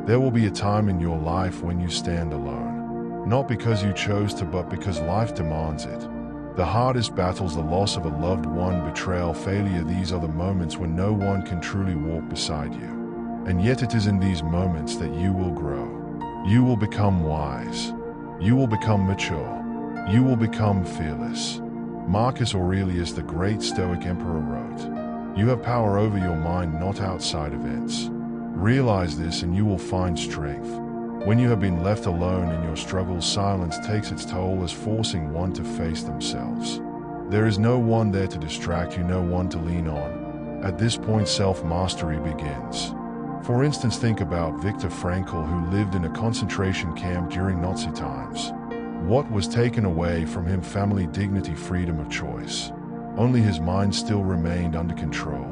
There will be a time in your life when you stand alone. Not because you chose to, but because life demands it. The hardest battles, the loss of a loved one, betrayal, failure, these are the moments when no one can truly walk beside you. And yet it is in these moments that you will grow. You will become wise. You will become mature. You will become fearless. Marcus Aurelius, the great Stoic emperor, wrote, "You have power over your mind, not outside events." Realize this and you will find strength. When you have been left alone in your struggles, silence takes its toll as forcing one to face themselves. There is no one there to distract you, no one to lean on. At this point, self-mastery begins. For instance, think about Viktor Frankl, who lived in a concentration camp during Nazi times. What was taken away from him? Family, dignity, freedom of choice. Only his mind still remained under control.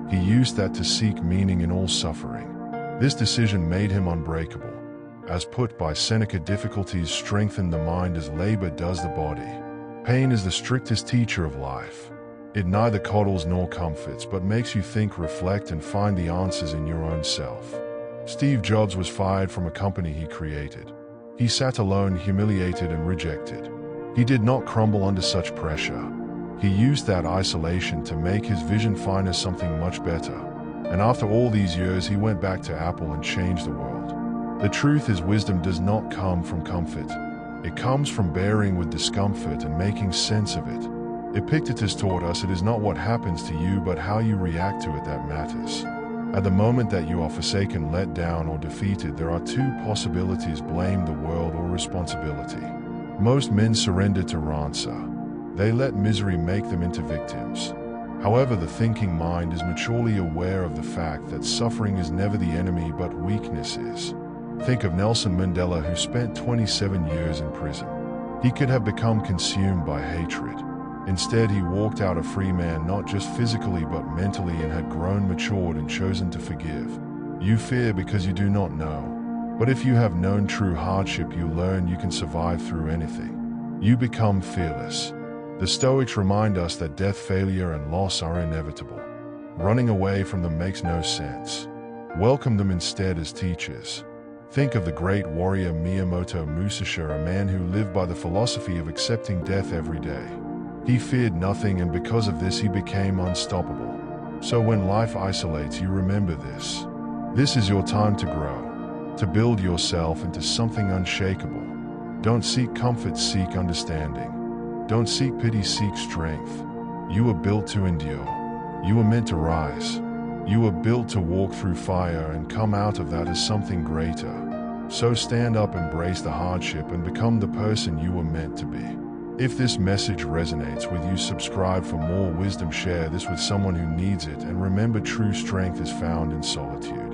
He used that to seek meaning in all suffering. This decision made him unbreakable. As put by Seneca, difficulties strengthen the mind as labor does the body. Pain is the strictest teacher of life. It neither coddles nor comforts, but makes you think, reflect, and find the answers in your own self. Steve Jobs was fired from a company he created. He sat alone, humiliated and rejected. He did not crumble under such pressure. He used that isolation to make his vision finer, something much better. And after all these years, he went back to Apple and changed the world. The truth is, wisdom does not come from comfort. It comes from bearing with discomfort and making sense of it. Epictetus taught us it is not what happens to you, but how you react to it that matters. At the moment that you are forsaken, let down, or defeated, there are two possibilities: blame the world or responsibility. Most men surrender to rancour. They let misery make them into victims. However, the thinking mind is maturely aware of the fact that suffering is never the enemy, but weakness is. Think of Nelson Mandela, who spent 27 years in prison. He could have become consumed by hatred. Instead, he walked out a free man, not just physically but mentally, and had grown, matured, and chosen to forgive. You fear because you do not know. But if you have known true hardship, you learn you can survive through anything. You become fearless. The Stoics remind us that death, failure, and loss are inevitable. Running away from them makes no sense. Welcome them instead as teachers. Think of the great warrior Miyamoto Musashi, a man who lived by the philosophy of accepting death every day. He feared nothing, and because of this he became unstoppable. So when life isolates you, remember this. This is your time to grow, to build yourself into something unshakable. Don't seek comfort, seek understanding. Don't seek pity, seek strength. You were built to endure. You were meant to rise. You were built to walk through fire and come out of that as something greater. So stand up, embrace the hardship, and become the person you were meant to be. If this message resonates with you, subscribe for more wisdom, share this with someone who needs it, and remember, true strength is found in solitude.